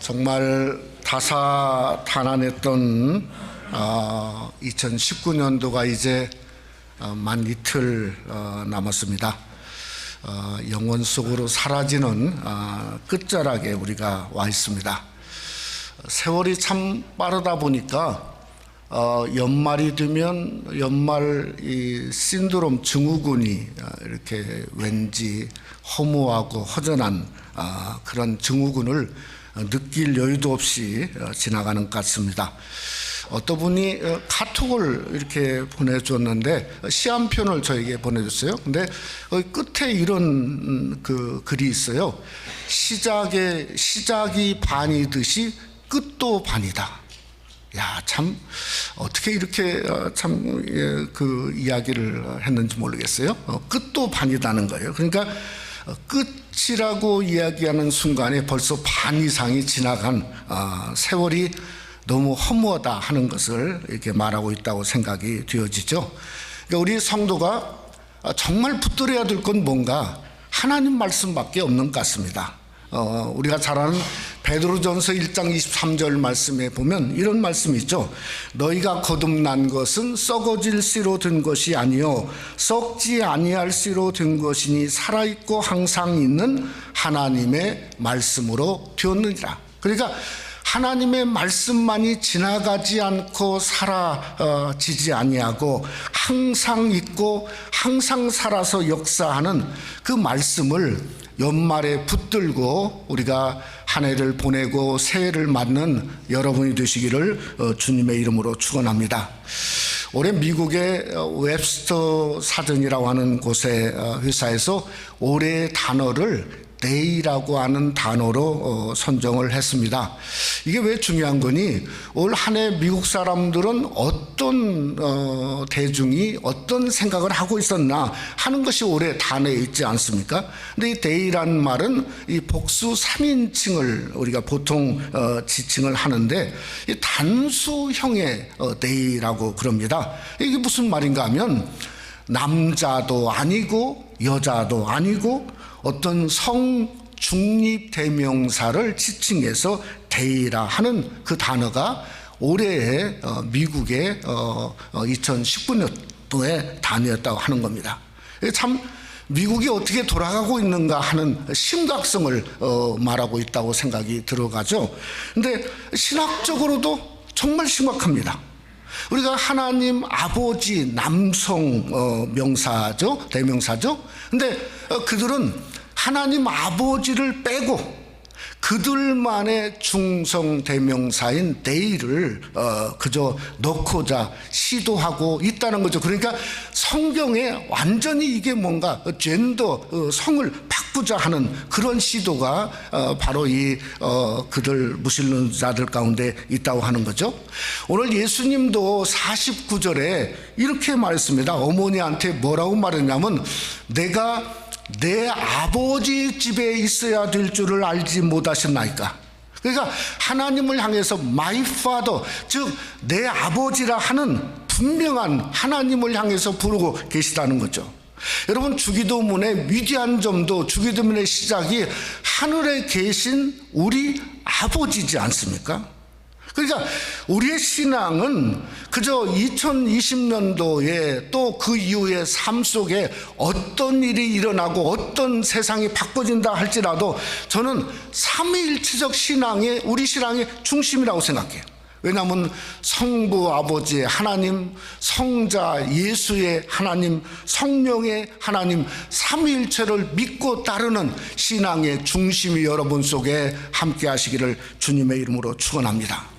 정말 다사다난했던 2019년도가 이제 만 이틀 남았습니다. 영원 속으로 사라지는 끝자락에 우리가 와 있습니다. 세월이 참 빠르다 보니까 연말이 되면 연말 이 신드롬 증후군이 이렇게 왠지 허무하고 허전한 그런 증후군을 느낄 여유도 없이 지나가는 것 같습니다. 어떤 분이 카톡을 이렇게 보내줬는데 시 한 편을 저에게 보내줬어요. 근데 끝에 이런 그 글이 있어요. 시작이 반이듯이 끝도 반이다. 야, 참 어떻게 이렇게 참 그 이야기를 했는지 모르겠어요. 끝도 반이다는 거예요. 그러니까 끝이라고 이야기하는 순간에 벌써 반 이상이 지나간 세월이 너무 허무하다 하는 것을 이렇게 말하고 있다고 생각이 되어지죠. 그러니까 우리 성도가 정말 붙들어야 될 건 뭔가 하나님 말씀밖에 없는 것 같습니다. 우리가 잘 아는 베드로전서 1장 23절 말씀에 보면 이런 말씀이 있죠. 너희가 거듭난 것은 썩어질 씨로 된 것이 아니요 썩지 아니할 씨로 된 것이니 살아있고 항상 있는 하나님의 말씀으로 되었느니라. 그러니까 하나님의 말씀만이 지나가지 않고 사라지지 아니하고 항상 있고 항상 살아서 역사하는 그 말씀을 연말에 붙들고 우리가 한 해를 보내고 새해를 맞는 여러분이 되시기를 주님의 이름으로 축원합니다. 올해 미국의 웹스터 사전이라고 하는 곳의 회사에서 올해의 단어를 day라고 하는 단어로 선정을 했습니다. 이게 왜 중요한 거니? 올 한 해 미국 사람들은 어떤 대중이 어떤 생각을 하고 있었나 하는 것이 올해 단어에 있지 않습니까? 근데 이 day라는 말은 이 복수 3인칭을 우리가 보통 지칭을 하는데 이 단수형의 day라고 그럽니다. 이게 무슨 말인가 하면 남자도 아니고 여자도 아니고 어떤 성 중립 대명사를 지칭해서 데이라 하는 그 단어가 올해의 미국의 2019년도의 단어였다고 하는 겁니다. 참 미국이 어떻게 돌아가고 있는가 하는 심각성을 말하고 있다고 생각이 들어가죠. 근데 신학적으로도 정말 심각합니다. 우리가 하나님 아버지 남성 명사죠, 대명사죠. 근데 그들은 하나님 아버지를 빼고 그들만의 중성 대명사인 데이를 그저 넣고자 시도하고 있다는 거죠. 그러니까 성경에 완전히 이게 뭔가 젠더 성을 바꾸자 하는 그런 시도가 바로 이 그들 무신론자들 가운데 있다고 하는 거죠. 오늘 예수님도 49절에 이렇게 말했습니다. 어머니한테 뭐라고 말했냐면 내가 내 아버지 집에 있어야 될 줄을 알지 못하셨나이까. 그러니까 하나님을 향해서 my father, 즉 내 아버지라 하는 분명한 하나님을 향해서 부르고 계시다는 거죠. 여러분, 주기도문의 위대한 점도 주기도문의 시작이 하늘에 계신 우리 아버지지 않습니까? 그러니까 우리의 신앙은 그저 2020년도에 또 그 이후의 삶 속에 어떤 일이 일어나고 어떤 세상이 바꿔진다 할지라도 저는 삼위일체적 신앙의 우리 신앙의 중심이라고 생각해요. 왜냐하면 성부 아버지의 하나님, 성자 예수의 하나님, 성령의 하나님 삼위일체를 믿고 따르는 신앙의 중심이 여러분 속에 함께 하시기를 주님의 이름으로 축원합니다.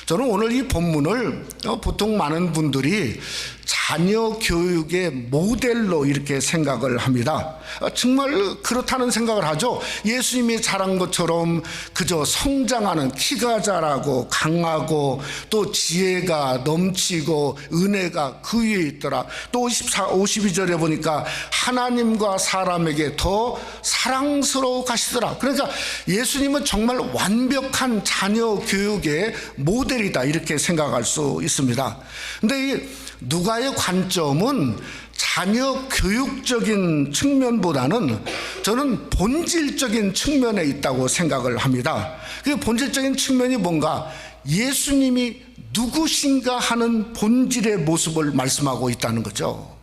저는 오늘 이 본문을 보통 많은 분들이 자녀 교육의 모델로 이렇게 생각을 합니다. 정말 그렇다는 생각을 하죠. 예수님이 잘한 것처럼 그저 성장하는, 키가 자라고 강하고 또 지혜가 넘치고 은혜가 그 위에 있더라. 또 52절에 보니까 하나님과 사람에게 더 사랑스러워 가시더라. 그러니까 예수님은 정말 완벽한 자녀 교육의 모델이다 이렇게 생각할 수 있습니다. 근데 이 누가의 관점은 자녀 교육적인 측면보다는 저는 본질적인 측면에 있다고 생각을 합니다. 그 본질적인 측면이 뭔가, 예수님이 누구신가 하는 본질의 모습을 말씀하고 있다는 거죠.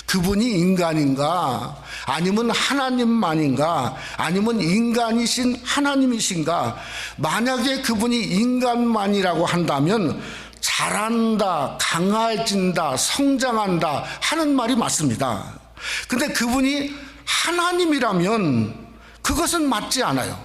그분이 인간인가, 아니면 하나님만인가, 아니면 인간이신 하나님이신가. 만약에 그분이 인간만이라고 한다면 자란다, 강해진다, 성장한다 하는 말이 맞습니다. 근데 그분이 하나님이라면 그것은 맞지 않아요.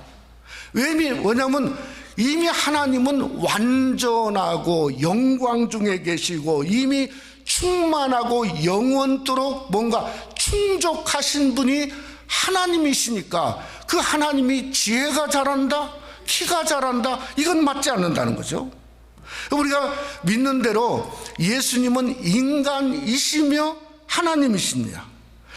왜냐하면 이미 하나님은 완전하고 영광 중에 계시고 이미 충만하고 영원토록 뭔가 충족하신 분이 하나님이시니까, 그 하나님이 지혜가 자란다, 키가 자란다, 이건 맞지 않는다는 거죠. 우리가 믿는 대로 예수님은 인간이시며 하나님이십니다.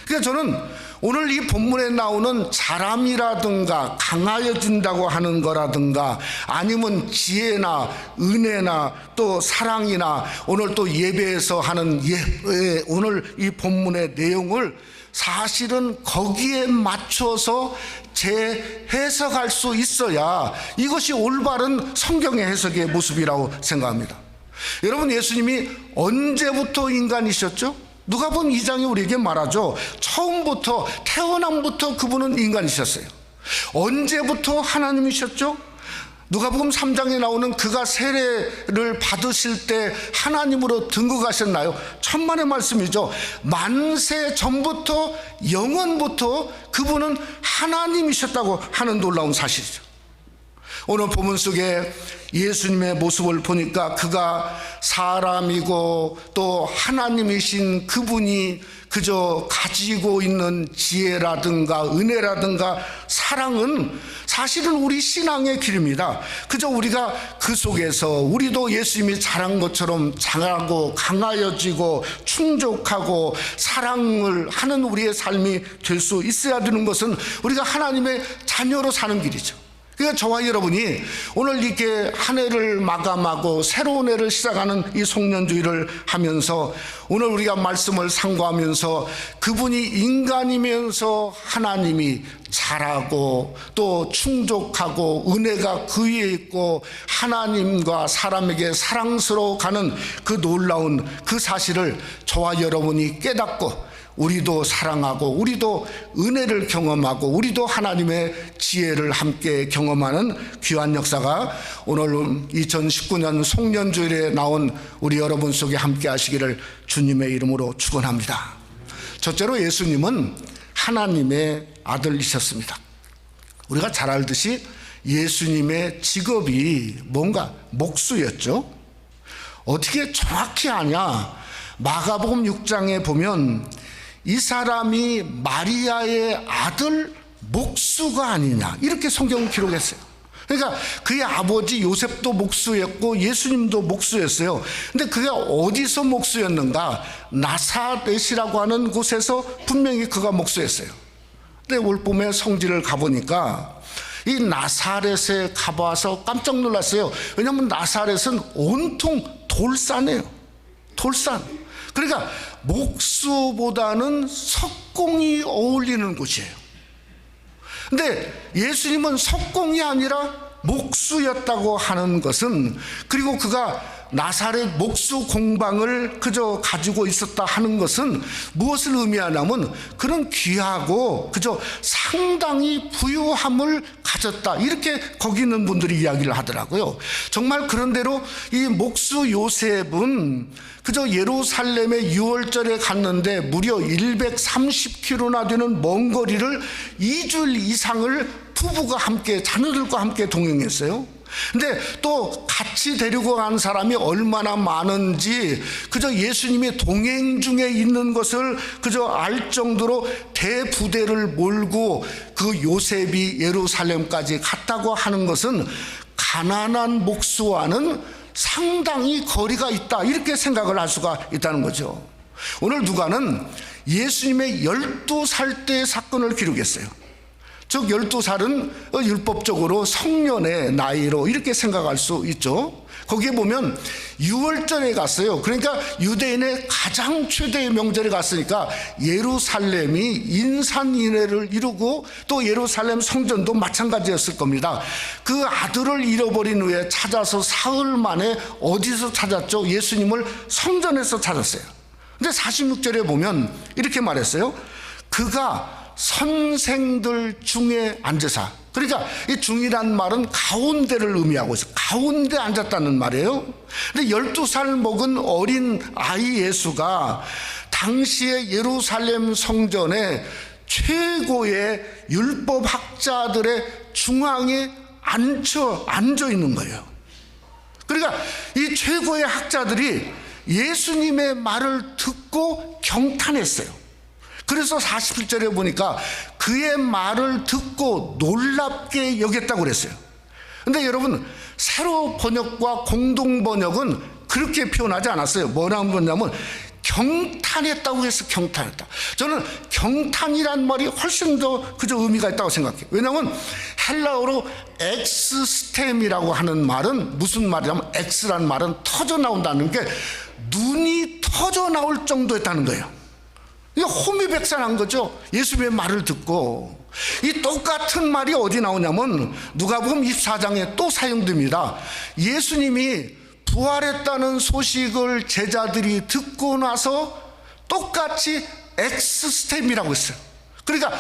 그러니까 저는 오늘 이 본문에 나오는 자람이라든가 강하여진다고 하는 거라든가, 아니면 지혜나 은혜나 또 사랑이나 오늘 또 예배에서 하는 오늘 이 본문의 내용을 사실은 거기에 맞춰서 재해석할 수 있어야 이것이 올바른 성경의 해석의 모습이라고 생각합니다. 여러분, 예수님이 언제부터 인간이셨죠? 누가복음 2장이 우리에게 말하죠. 처음부터, 태어남부터 그분은 인간이셨어요. 언제부터 하나님이셨죠? 누가복음 3장에 나오는 그가 세례를 받으실 때 하나님으로 등극하셨나요? 천만의 말씀이죠. 만세 전부터, 영원부터 그분은 하나님이셨다고 하는 놀라운 사실이죠. 오늘 본문 속에 예수님의 모습을 보니까 그가 사람이고 또 하나님이신 그분이 그저 가지고 있는 지혜라든가 은혜라든가 사랑은 사실은 우리 신앙의 길입니다. 그저 우리가 그 속에서 우리도 예수님이 잘한 것처럼 자라고 강하여지고 충족하고 사랑을 하는 우리의 삶이 될 수 있어야 되는 것은 우리가 하나님의 자녀로 사는 길이죠. 그러니까 저와 여러분이 오늘 이렇게 한 해를 마감하고 새로운 해를 시작하는 이 송년주일을 하면서 오늘 우리가 말씀을 상고하면서 그분이 인간이면서 하나님이 잘하고 또 충족하고 은혜가 그 위에 있고 하나님과 사람에게 사랑스러워 가는 그 놀라운 그 사실을 저와 여러분이 깨닫고 우리도 사랑하고 우리도 은혜를 경험하고 우리도 하나님의 지혜를 함께 경험하는 귀한 역사가 오늘 2019년 송년주일에 나온 우리 여러분 속에 함께 하시기를 주님의 이름으로 축원합니다. 첫째로 예수님은 하나님의 아들이셨습니다. 우리가 잘 알듯이 예수님의 직업이 뭔가 목수였죠. 어떻게 정확히 아냐? 마가복음 6장에 보면 이 사람이 마리아의 아들 목수가 아니냐, 이렇게 성경은 기록했어요. 그러니까 그의 아버지 요셉도 목수였고 예수님도 목수였어요. 근데 그게 어디서 목수였는가? 나사렛이라고 하는 곳에서 분명히 그가 목수였어요. 근데 올 봄에 성지를 가보니까 이 나사렛에 가봐서 깜짝 놀랐어요. 왜냐하면 나사렛은 온통 돌산이에요. 돌산. 그러니까 목수보다는 석공이 어울리는 곳이에요. 근데 예수님은 석공이 아니라 목수였다고 하는 것은, 그리고 그가 나사렛 목수 공방을 그저 가지고 있었다 하는 것은 무엇을 의미하냐면 그런 귀하고 그저 상당히 부유함을 가졌다, 이렇게 거기 있는 분들이 이야기를 하더라고요. 정말 그런대로 이 목수 요셉은 그저 예루살렘에 6월절에 갔는데 무려 130km나 되는 먼 거리를 2주일 이상을 부부가 함께, 자녀들과 함께 동행했어요. 근데 또 같이 데리고 간 사람이 얼마나 많은지 그저 예수님이 동행 중에 있는 것을 그저 알 정도로 대부대를 몰고 그 요셉이 예루살렘까지 갔다고 하는 것은 가난한 목수와는 상당히 거리가 있다, 이렇게 생각을 할 수가 있다는 거죠. 오늘 누가는 예수님의 12살 때의 사건을 기록했어요. 즉 12살은 율법적으로 성년의 나이로 이렇게 생각할 수 있죠. 거기에 보면 유월절에 갔어요. 그러니까 유대인의 가장 최대의 명절에 갔으니까 예루살렘이 인산인해를 이루고 또 예루살렘 성전도 마찬가지였을 겁니다. 그 아들을 잃어버린 후에 찾아서 사흘 만에 어디서 찾았죠? 예수님을 성전에서 찾았어요. 근데 46절에 보면 이렇게 말했어요. 그가 선생들 중에 앉으사, 그러니까 이 중이란 말은 가운데를 의미하고 있어요. 가운데 앉았다는 말이에요. 근데 12살 먹은 어린 아이 예수가 당시에 예루살렘 성전에 최고의 율법학자들의 중앙에 앉아 있는 거예요. 그러니까 이 최고의 학자들이 예수님의 말을 듣고 경탄했어요. 그래서 47절에 보니까 그의 말을 듣고 놀랍게 여겼다고 그랬어요. 근데 여러분, 새로 번역과 공동 번역은 그렇게 표현하지 않았어요. 뭐라고 그러냐면 경탄했다고 해서 경탄했다. 저는 경탄이란 말이 훨씬 더 그저 의미가 있다고 생각해요. 왜냐하면 헬라어로 엑스스템이라고 하는 말은 무슨 말이냐면 엑스라는 말은 터져 나온다는 게 눈이 터져 나올 정도였다는 거예요. 이게 호미백산한 거죠. 예수님의 말을 듣고. 이 똑같은 말이 어디 나오냐면 누가복음 24장에 또 사용됩니다. 예수님이 부활했다는 소식을 제자들이 듣고 나서 똑같이 엑스스템이라고 했어요. 그러니까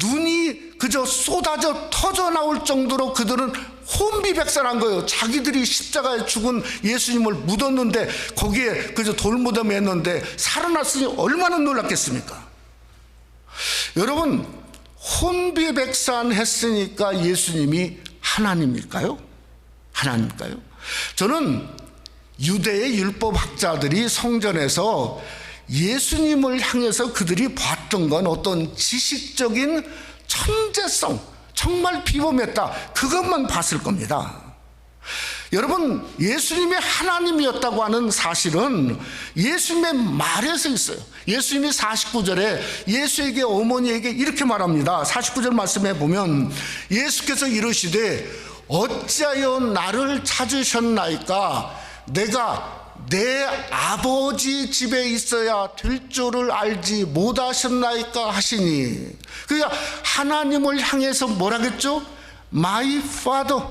눈이 그저 쏟아져 터져 나올 정도로 그들은 혼비백산한 거예요. 자기들이 십자가에 죽은 예수님을 묻었는데 거기에 그저 돌무덤에 했는데 살아났으니 얼마나 놀랐겠습니까? 여러분, 혼비백산했으니까 예수님이 하나님일까요? 하나님일까요? 저는 유대의 율법학자들이 성전에서 예수님을 향해서 그들이 봤던 건 어떤 지식적인 천재성, 정말 비범했다, 그것만 봤을 겁니다. 여러분, 예수님이 하나님이었다고 하는 사실은 예수님의 말에서 있어요. 예수님이 49절에 예수에게, 어머니에게 이렇게 말합니다. 49절 말씀해 보면 예수께서 이르시되 어찌하여 나를 찾으셨나이까? 내가 내 아버지 집에 있어야 될 줄을 알지 못하셨나이까 하시니, 그러니까 하나님을 향해서 뭐라겠죠? My Father,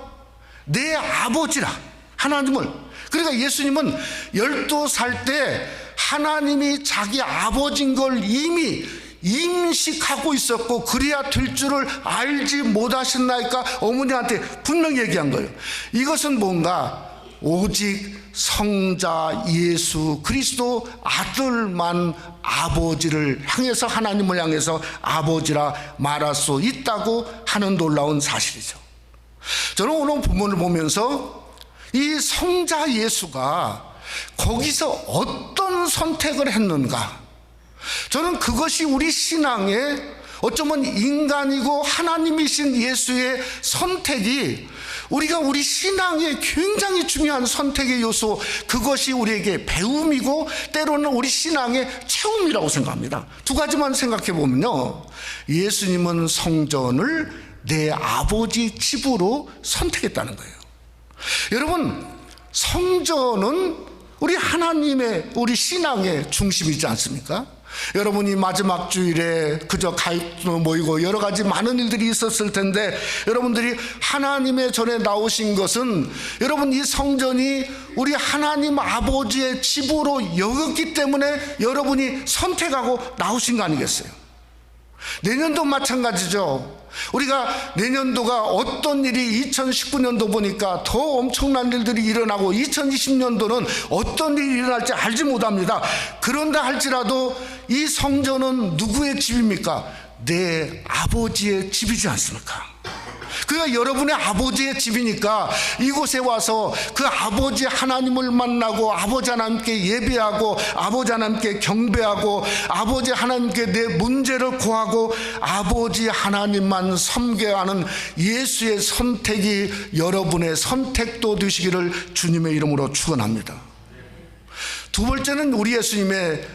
내 아버지라, 하나님을. 그러니까 예수님은 12살 때 하나님이 자기 아버지인 걸 이미 임식하고 있었고 그래야 될 줄을 알지 못하셨나이까 어머니한테 분명히 얘기한 거예요. 이것은 뭔가 오직 성자 예수 그리스도 아들만 아버지를 향해서, 하나님을 향해서 아버지라 말할 수 있다고 하는 놀라운 사실이죠. 저는 오늘 본문을 보면서 이 성자 예수가 거기서 어떤 선택을 했는가, 저는 그것이 우리 신앙의 어쩌면 인간이고 하나님이신 예수의 선택이 우리가 우리 신앙의 굉장히 중요한 선택의 요소, 그것이 우리에게 배움이고 때로는 우리 신앙의 체험이라고 생각합니다. 두 가지만 생각해 보면요, 예수님은 성전을 내 아버지 집으로 선택했다는 거예요. 여러분, 성전은 우리 하나님의, 우리 신앙의 중심이지 않습니까? 여러분이 마지막 주일에 그저 가입도 모이고 여러 가지 많은 일들이 있었을 텐데, 여러분들이 하나님의 전에 나오신 것은 여러분 이 성전이 우리 하나님 아버지의 집으로 여겼기 때문에 여러분이 선택하고 나오신 거 아니겠어요? 내년도 마찬가지죠. 우리가 내년도가 어떤 일이 2019년도 보니까 더 엄청난 일들이 일어나고 2020년도는 어떤 일이 일어날지 알지 못합니다. 그런다 할지라도 이 성전은 누구의 집입니까? 내 아버지의 집이지 않습니까? 그가 여러분의 아버지의 집이니까 이곳에 와서 그 아버지 하나님을 만나고 아버지 하나님께 예배하고 아버지 하나님께 경배하고 아버지 하나님께 내 문제를 구하고 아버지 하나님만 섬겨야 하는 예수의 선택이 여러분의 선택도 되시기를 주님의 이름으로 축원합니다. 두 번째는 우리 예수님의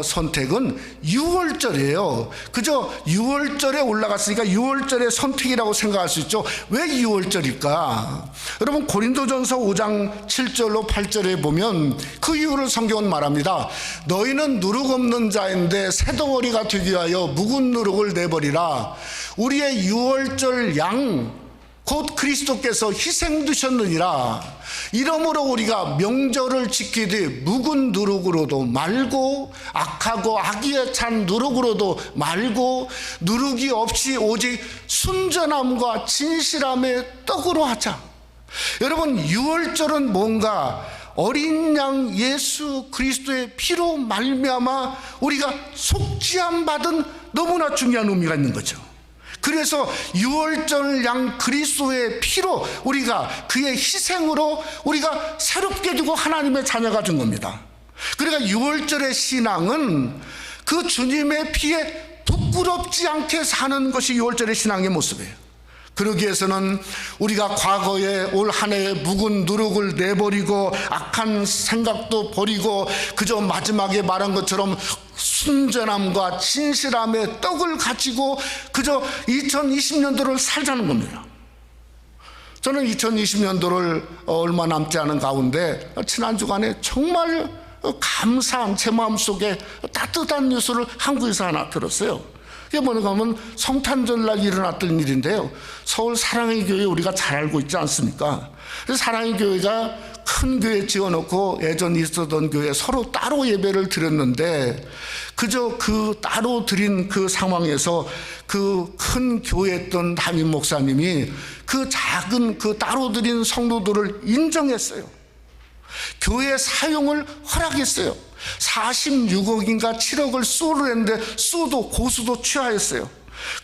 선택은 유월절이에요. 그저 유월절에 올라갔으니까 유월절의 선택이라고 생각할 수 있죠. 왜 유월절일까? 여러분 고린도전서 5장 7절로 8절에 보면 그 이유를 성경은 말합니다. 너희는 누룩 없는 자인데 새덩어리가 되기 위하여 묵은 누룩을 내버리라. 우리의 유월절 양 곧 그리스도께서 희생되셨느니라. 이러므로 우리가 명절을 지키되 묵은 누룩으로도 말고 악하고 악의에 찬 누룩으로도 말고 누룩이 없이 오직 순전함과 진실함의 떡으로 하자. 여러분 유월절은 뭔가 어린 양 예수 그리스도의 피로 말미암아 우리가 속죄함 받은 너무나 중요한 의미가 있는 거죠. 그래서 유월절 양 그리스도의 피로 우리가 그의 희생으로 우리가 새롭게 되고 하나님의 자녀가 된 겁니다. 그러니까 유월절의 신앙은 그 주님의 피에 부끄럽지 않게 사는 것이 유월절의 신앙의 모습이에요. 그러기 위해서는 우리가 과거에 올 한 해에 묵은 누룩을 내버리고 악한 생각도 버리고 그저 마지막에 말한 것처럼 순전함과 진실함의 떡을 가지고 그저 2020년도를 살자는 겁니다. 저는 2020년도를 얼마 남지 않은 가운데 지난 주간에 정말 감사한 제 마음속에 따뜻한 뉴스를 한국에서 하나 들었어요. 이게 뭔가 하면 성탄절날 일어났던 일인데요. 서울 사랑의 교회 우리가 잘 알고 있지 않습니까? 그래서 사랑의 교회가 큰 교회 지어놓고 예전 있었던 교회 서로 따로 예배를 드렸는데 그저 그 따로 드린 그 상황에서 그 큰 교회였던 담임 목사님이 그 작은 그 따로 드린 성도들을 인정했어요. 교회 사용을 허락했어요. 46억인가 7억을 수호를 했는데 수도 고수도 취하였어요.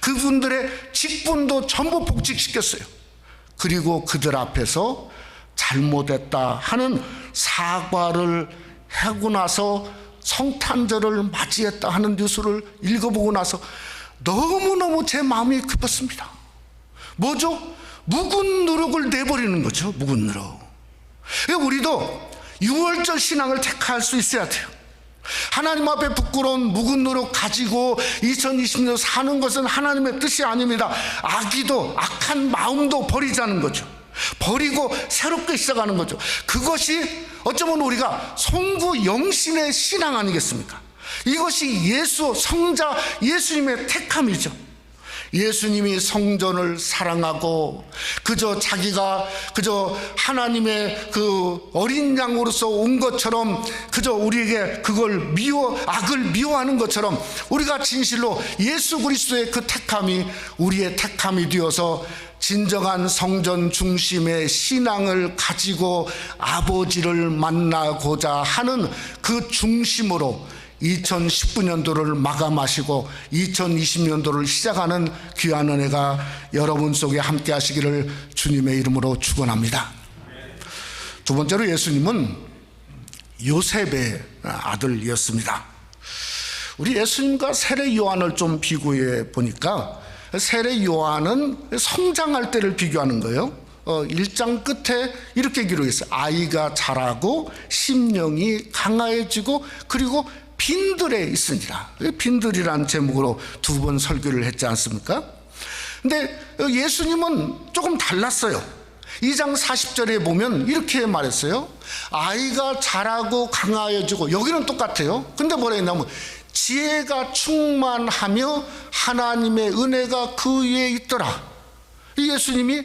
그분들의 직분도 전부 복직시켰어요. 그리고 그들 앞에서 잘못했다 하는 사과를 하고 나서 성탄절을 맞이했다 하는 뉴스를 읽어보고 나서 너무너무 제 마음이 급했습니다. 뭐죠? 묵은 누룩을 내버리는 거죠. 묵은 누룩. 우리도 유월절 신앙을 택할 수 있어야 돼요. 하나님 앞에 부끄러운 묵은 누룩 가지고 2020년 사는 것은 하나님의 뜻이 아닙니다. 악의도 악한 마음도 버리자는 거죠. 버리고 새롭게 시작하는 거죠. 그것이 어쩌면 우리가 성부 영신의 신앙 아니겠습니까? 이것이 예수 성자 예수님의 택함이죠. 예수님이 성전을 사랑하고 그저 자기가 그저 하나님의 그 어린 양으로서 온 것처럼 그저 우리에게 그걸 악을 미워하는 것처럼 우리가 진실로 예수 그리스도의 그 택함이 우리의 택함이 되어서 진정한 성전 중심의 신앙을 가지고 아버지를 만나고자 하는 그 중심으로 2019년도를 마감하시고 2020년도를 시작하는 귀한 은혜가 여러분 속에 함께 하시기를 주님의 이름으로 축원합니다. 두 번째로 예수님은 요셉의 아들이었습니다. 우리 예수님과 세례 요한을 좀 비교해 보니까 세례 요한은 성장할 때를 비교하는 거예요. 1장 끝에 이렇게 기록했어요. 아이가 자라고 심령이 강화해지고 그리고 빈들에 있으니라. 빈들이라는 제목으로 두 번 설교를 했지 않습니까? 근데 예수님은 조금 달랐어요. 2장 40절에 보면 이렇게 말했어요. 아이가 자라고 강하여지고, 여기는 똑같아요. 근데 뭐라 했냐면 지혜가 충만하며 하나님의 은혜가 그 위에 있더라. 이 예수님이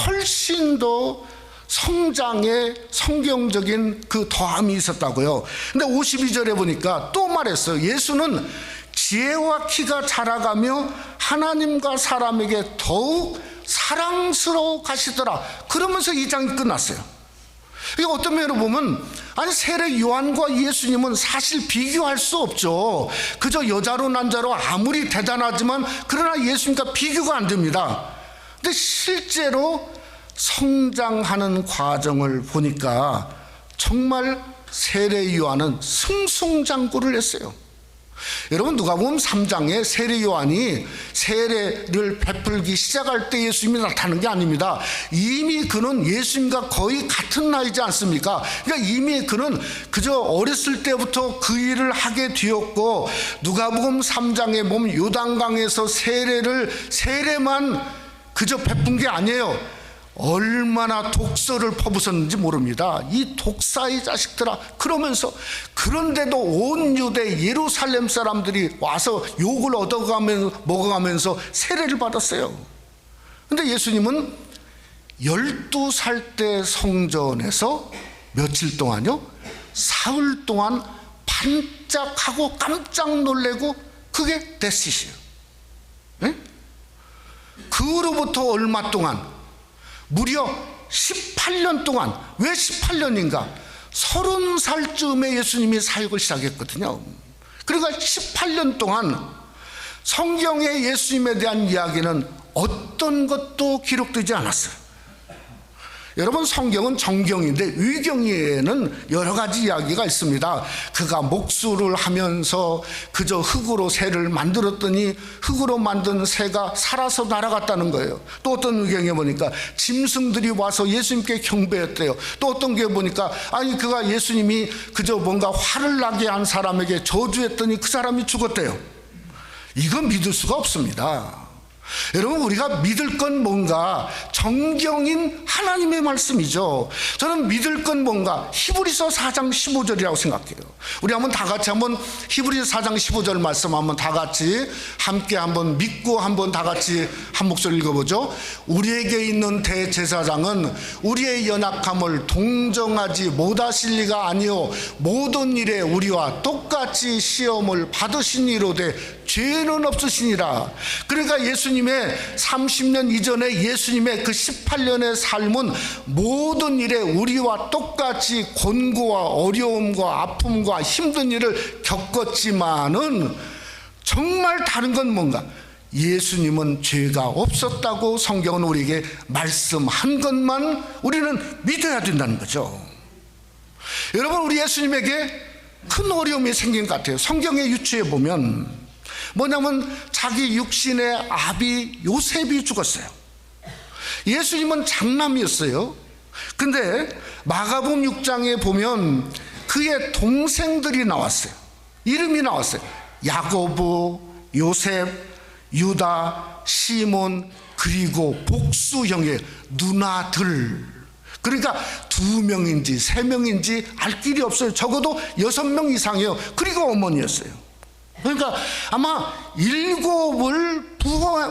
훨씬 더 성장에 성경적인 그 더함이 있었다고요. 근데 52절에 보니까 또 말했어요. 예수는 지혜와 키가 자라가며 하나님과 사람에게 더욱 사랑스러워 가시더라. 그러면서 2장이 끝났어요. 이게 어떤 면으로 보면 아니 세례 요한과 예수님은 사실 비교할 수 없죠. 그저 여자로 남자로 아무리 대단하지만 그러나 예수님과 비교가 안 됩니다. 근데 실제로 성장하는 과정을 보니까 정말 세례 요한은 승승장구를 했어요. 여러분, 누가복음 3장에 세례 요한이 세례를 베풀기 시작할 때 예수님이 나타나는 게 아닙니다. 이미 그는 예수님과 거의 같은 나이지 않습니까? 그러니까 이미 그는 그저 어렸을 때부터 그 일을 하게 되었고, 누가복음 3장에 보면 요단강에서 세례만 그저 베푼 게 아니에요. 얼마나 독서를 퍼부었는지 모릅니다. 이 독사의 자식들아, 그러면서, 그런데도 온 유대 예루살렘 사람들이 와서 욕을 얻어가면서 먹어가면서 세례를 받았어요. 근데 예수님은 12살 때 성전에서 며칠 동안요, 사흘 동안 반짝하고 깜짝 놀래고, 그게 데시시예요. 네? 그로부터 얼마 동안, 무려 18년 동안, 왜 18년인가? 30살쯤에 예수님이 사역을 시작했거든요. 그러니까 18년 동안 성경에 예수님에 대한 이야기는 어떤 것도 기록되지 않았어요. 여러분, 성경은 정경인데 위경에는 여러 가지 이야기가 있습니다. 그가 목수를 하면서 그저 흙으로 새를 만들었더니 흙으로 만든 새가 살아서 날아갔다는 거예요. 또 어떤 위경에 보니까 짐승들이 와서 예수님께 경배했대요. 또 어떤 게 보니까 아니, 그가 예수님이 그저 뭔가 화를 나게 한 사람에게 저주했더니 그 사람이 죽었대요. 이건 믿을 수가 없습니다. 여러분, 우리가 믿을 건 뭔가? 정경인 하나님의 말씀이죠. 저는 믿을 건 뭔가? 히브리서 4장 15절이라고 생각해요. 우리 한번 다 같이 한번 히브리서 4장 15절 말씀 한번 다 같이 함께 한번 믿고 한번 다 같이 한 목소리 읽어보죠. 우리에게 있는 대제사장은 우리의 연약함을 동정하지 못하실 리가 아니요 모든 일에 우리와 똑같이 시험을 받으신 이로되 죄는 없으시니라. 그러니까 예수님의 30년 이전에 예수님의 그 18년의 삶은 모든 일에 우리와 똑같이 곤고와 어려움과 아픔과 힘든 일을 겪었지만은 정말 다른 건 뭔가? 예수님은 죄가 없었다고 성경은 우리에게 말씀한 것만 우리는 믿어야 된다는 거죠. 여러분, 우리 예수님에게 큰 어려움이 생긴 것 같아요. 성경의 유추에 보면 뭐냐면 자기 육신의 아비 요셉이 죽었어요. 예수님은 장남이었어요. 근데 마가복음 6장에 보면 그의 동생들이 나왔어요. 이름이 나왔어요. 야고보, 요셉, 유다, 시몬, 그리고 복수형의 누나들. 그러니까 2명인지 3명인지 알 길이 없어요. 적어도 6명 이상이에요. 그리고 어머니였어요. 그러니까 아마 7을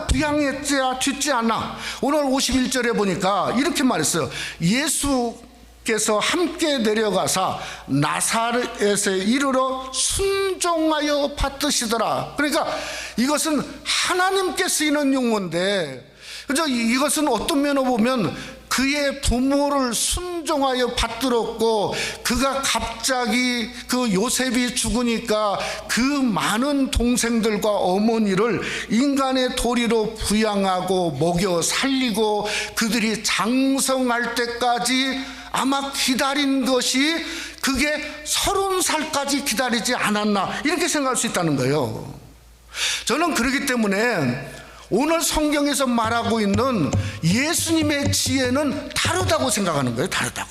부양했어야 됐지 않나. 오늘 51절에 보니까 이렇게 말했어요. 예수께서 함께 내려가사 나사렛에 이르러 순종하여 받으시더라. 그러니까 이것은 하나님께 쓰이는 용어인데, 그죠? 이것은 어떤 면으로 보면 그의 부모를 순종하여 받들었고, 그가 갑자기 그 요셉이 죽으니까 그 많은 동생들과 어머니를 인간의 도리로 부양하고 먹여 살리고 그들이 장성할 때까지 아마 기다린 것이 그게 30살까지 기다리지 않았나, 이렇게 생각할 수 있다는 거예요. 저는 그렇기 때문에 오늘 성경에서 말하고 있는 예수님의 지혜는 다르다고 생각하는 거예요. 다르다고.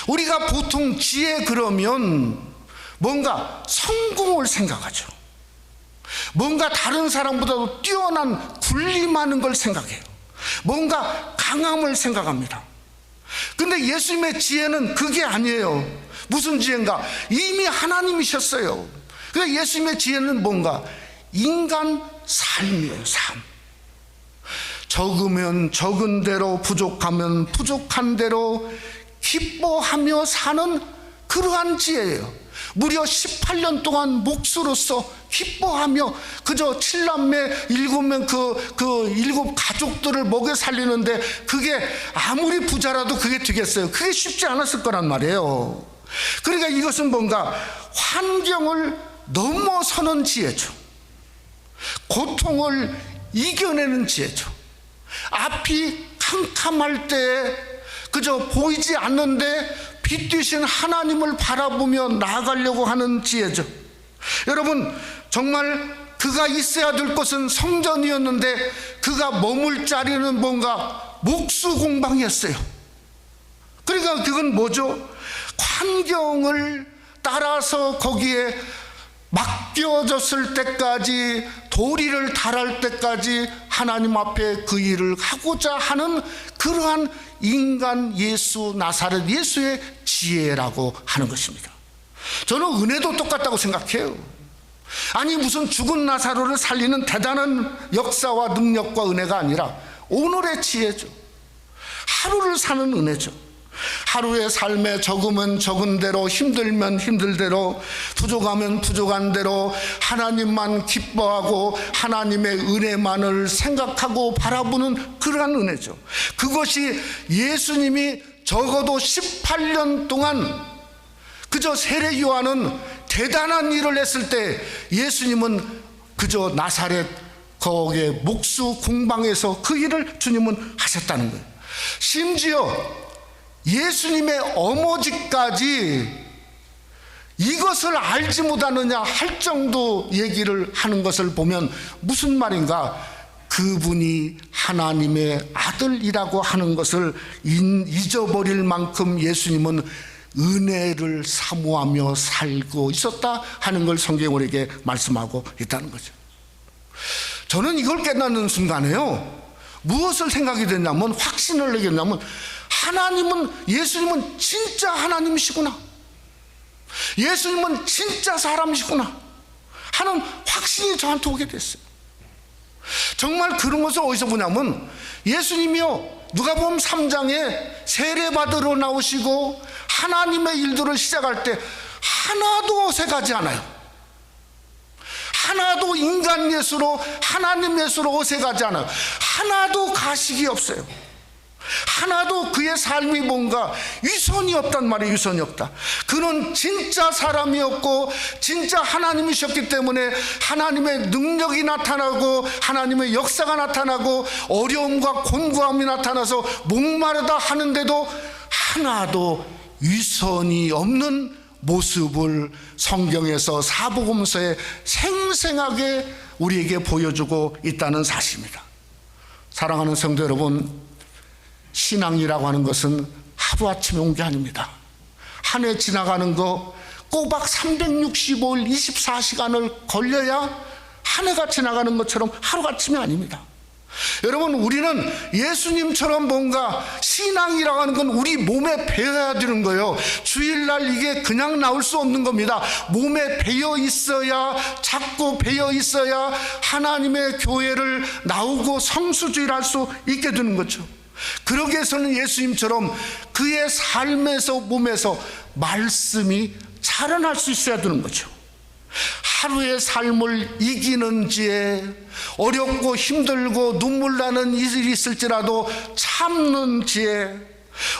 우리가 보통 지혜 그러면 뭔가 성공을 생각하죠. 뭔가 다른 사람보다도 뛰어난 군림하는 걸 생각해요. 뭔가 강함을 생각합니다. 근데 예수님의 지혜는 그게 아니에요. 무슨 지혜인가? 이미 하나님이셨어요. 그러니까 예수님의 지혜는 뭔가? 인간 삶이에요. 삶. 적으면 적은 대로, 부족하면 부족한 대로 기뻐하며 사는 그러한 지혜예요. 무려 18년 동안 목수로서 기뻐하며 그저 7남매 7명 그 7 가족들을 먹여 살리는데, 그게 아무리 부자라도 그게 되겠어요? 그게 쉽지 않았을 거란 말이에요. 그러니까 이것은 뭔가 환경을 넘어서는 지혜죠. 고통을 이겨내는 지혜죠. 앞이 캄캄할 때 그저 보이지 않는데 빛 되신 하나님을 바라보며 나아가려고 하는 지혜죠. 여러분, 정말 그가 있어야 될 곳은 성전이었는데 그가 머물 자리는 뭔가 묵수공방이었어요. 그러니까 그건 뭐죠? 환경을 따라서 거기에 맡겨졌을 때까지, 도리를 달할 때까지 하나님 앞에 그 일을 하고자 하는 그러한 인간 예수, 나사렛 예수의 지혜라고 하는 것입니다. 저는 은혜도 똑같다고 생각해요. 아니, 무슨 죽은 나사로를 살리는 대단한 역사와 능력과 은혜가 아니라 오늘의 지혜죠. 하루를 사는 은혜죠. 하루의 삶에 적으면 적은 대로, 힘들면 힘들 대로, 부족하면 부족한 대로 하나님만 기뻐하고 하나님의 은혜만을 생각하고 바라보는 그러한 은혜죠. 그것이 예수님이 적어도 18년 동안 그저 세례 요한은 대단한 일을 했을 때 예수님은 그저 나사렛 거기에 목수 공방에서 그 일을 주님은 하셨다는 거예요. 심지어 예수님의 어머니까지 이것을 알지 못하느냐 할 정도 얘기를 하는 것을 보면 무슨 말인가, 그분이 하나님의 아들이라고 하는 것을 잊어버릴 만큼 예수님은 은혜를 사모하며 살고 있었다 하는 걸 성경이 우리에게 말씀하고 있다는 거죠. 저는 이걸 깨닫는 순간에요, 무엇을 생각이 됐냐면, 확신을 내겠냐면, 예수님은 진짜 하나님이시구나, 예수님은 진짜 사람이시구나 하는 확신이 저한테 오게 됐어요. 정말 그런 것을 어디서 보냐면, 예수님이요, 누가복음 3장에 세례받으러 나오시고 하나님의 일들을 시작할 때 하나도 어색하지 않아요. 하나도 인간 예수로, 하나님 예수로 어색하지 않아요. 하나도 가식이 없어요. 하나도 그의 삶이 뭔가 위선이 없단 말이에요. 위선이 없다. 그는 진짜 사람이었고 진짜 하나님이셨기 때문에 하나님의 능력이 나타나고 하나님의 역사가 나타나고 어려움과 곤고함이 나타나서 목마르다 하는데도 하나도 위선이 없는 모습을 성경에서, 사복음서에 생생하게 우리에게 보여주고 있다는 사실입니다. 사랑하는 성도 여러분, 신앙이라고 하는 것은 하루아침에 온 게 아닙니다. 한 해 지나가는 거 꼬박 365일 24시간을 걸려야 한 해가 지나가는 것처럼 하루아침이 아닙니다. 여러분, 우리는 예수님처럼 뭔가 신앙이라고 하는 건 우리 몸에 배어야 되는 거예요. 주일날 이게 그냥 나올 수 없는 겁니다. 몸에 배어 있어야, 자꾸 배어 있어야 하나님의 교회를 나오고 성수주의를 할 수 있게 되는 거죠. 그러기 위해서는 예수님처럼 그의 삶에서, 몸에서 말씀이 자라날 수 있어야 되는 거죠. 하루의 삶을 이기는 지혜, 어렵고 힘들고 눈물 나는 일이 있을지라도 참는 지혜,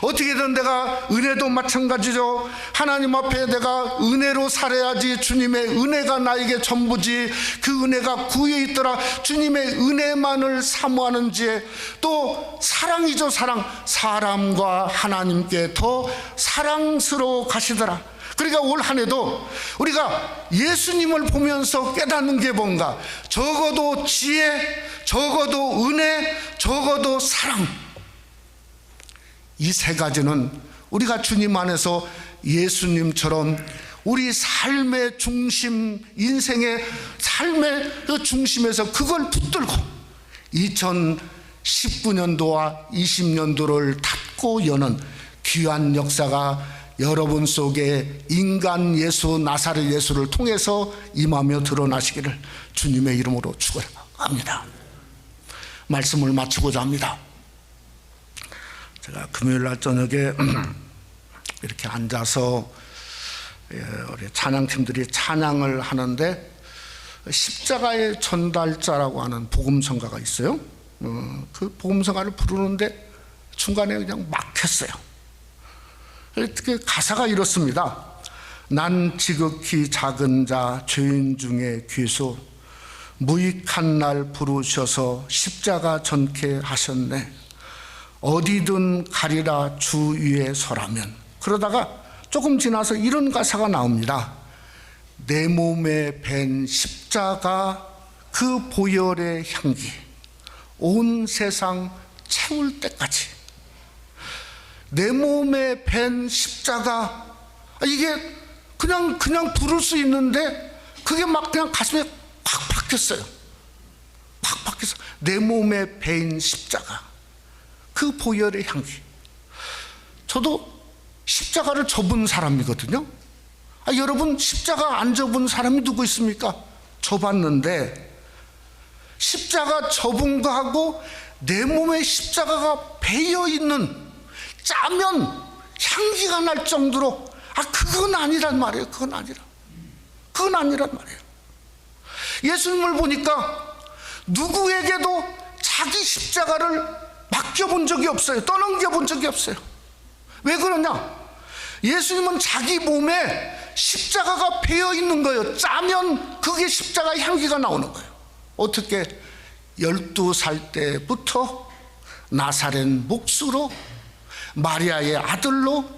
어떻게든 내가 은혜도 마찬가지죠. 하나님 앞에 내가 은혜로 살아야지, 주님의 은혜가 나에게 전부지, 그 은혜가 구에 있더라, 주님의 은혜만을 사모하는 지혜, 또 사랑이죠. 사랑, 사람과 하나님께 더 사랑스러워 가시더라. 그러니까 올 한 해도 우리가 예수님을 보면서 깨닫는 게 뭔가, 적어도 지혜, 적어도 은혜, 적어도 사랑, 이 세 가지는 우리가 주님 안에서 예수님처럼 우리 삶의 중심, 인생의 삶의 그 중심에서 그걸 붙들고 2019년도와 20년도를 닫고 여는 귀한 역사가 여러분 속에 인간 예수, 나사렛 예수를 통해서 임하며 드러나시기를 주님의 이름으로 축원합니다. 말씀을 마치고자 합니다. 제가 금요일날 저녁에 이렇게 앉아서 우리 찬양팀들이 찬양을 하는데, 십자가의 전달자라고 하는 복음성가가 있어요. 그 복음성가를 부르는데 중간에 그냥 막혔어요. 그 가사가 이렇습니다. 난 지극히 작은 자, 죄인 중에 귀소, 무익한 날 부르셔서 십자가 전케 하셨네. 어디든 가리라 주 위에 서라면. 그러다가 조금 지나서 이런 가사가 나옵니다. 내 몸에 밴 십자가 그 보혈의 향기 온 세상 채울 때까지 내 몸에 밴 십자가, 이게 그냥 부를 수 있는데 그게 막 그냥 가슴에 팍 박혔어요. 팍 박혔어. 내 몸에 베인 십자가 그 보혈의 향기. 저도 십자가를 접은 사람이거든요. 여러분 십자가 안 접은 사람이 누구 있습니까? 접었는데 십자가 접은 거하고 내 몸에 십자가가 베어 있는, 짜면 향기가 날 정도로, 그건 아니란 말이에요. 그건 아니란 말이에요. 예수님을 보니까 누구에게도 자기 십자가를 맡겨본 적이 없어요. 떠넘겨본 적이 없어요. 왜 그러냐? 예수님은 자기 몸에 십자가가 베어 있는 거예요. 짜면 그게 십자가 향기가 나오는 거예요. 어떻게? 12살 때부터 나사렛 목수로, 마리아의 아들로,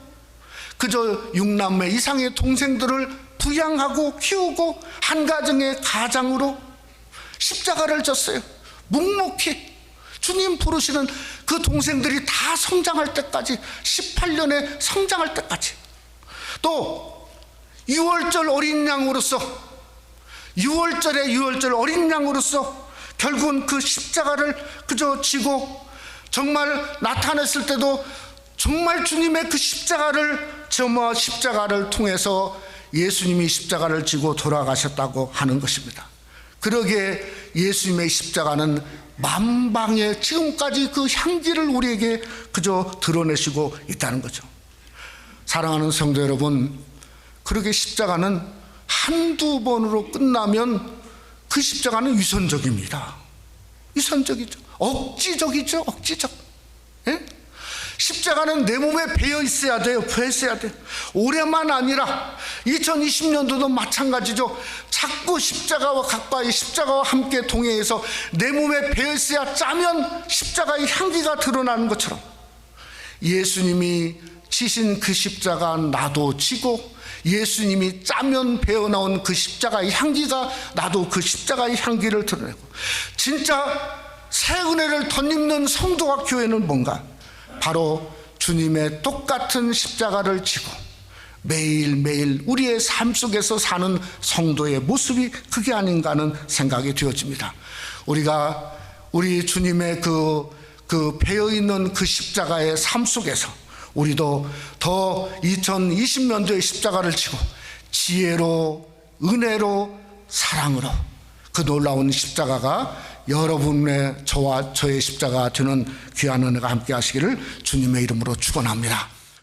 그저 6남매 이상의 동생들을 부양하고 키우고 한 가정의 가장으로 십자가를 졌어요. 묵묵히 주님 부르시는 그 동생들이 다 성장할 때까지, 18년에 성장할 때까지. 또 유월절 어린 양으로서, 유월절 어린 양으로서 결국은 그 십자가를 그저 지고, 정말 나타냈을 때도 정말 주님의 그 십자가를 통해서 예수님이 십자가를 지고 돌아가셨다고 하는 것입니다. 그러기에 예수님의 십자가는 만방에 지금까지 그 향기를 우리에게 그저 드러내시고 있다는 거죠. 사랑하는 성도 여러분, 그러게 십자가는 한두 번으로 끝나면 그 십자가는 위선적입니다. 위선적이죠. 억지적이죠. 억지적. 예? 십자가는 내 몸에 배어 있어야 돼요. 배어 있어야 돼요. 올해만 아니라 2020년도도 마찬가지죠. 자꾸 십자가와 가까이, 십자가와 함께 동행해서 내 몸에 배어 있어야, 짜면 십자가의 향기가 드러나는 것처럼 예수님이 지신 그 십자가 나도 지고, 예수님이 짜면 배어나온 그 십자가의 향기가 나도 그 십자가의 향기를 드러내고, 진짜 새 은혜를 덧입는 성도와 교회는 뭔가? 바로 주님의 똑같은 십자가를 지고 매일매일 우리의 삶 속에서 사는 성도의 모습이 그게 아닌가 하는 생각이 되어집니다. 우리 주님의 그 배어있는 그 십자가의 삶 속에서 우리도 더 2020년도의 십자가를 지고 지혜로, 은혜로, 사랑으로 그 놀라운 십자가가 여러분의, 저와 저의 십자가가 되는 귀한 은혜가 함께 하시기를 주님의 이름으로 축원합니다.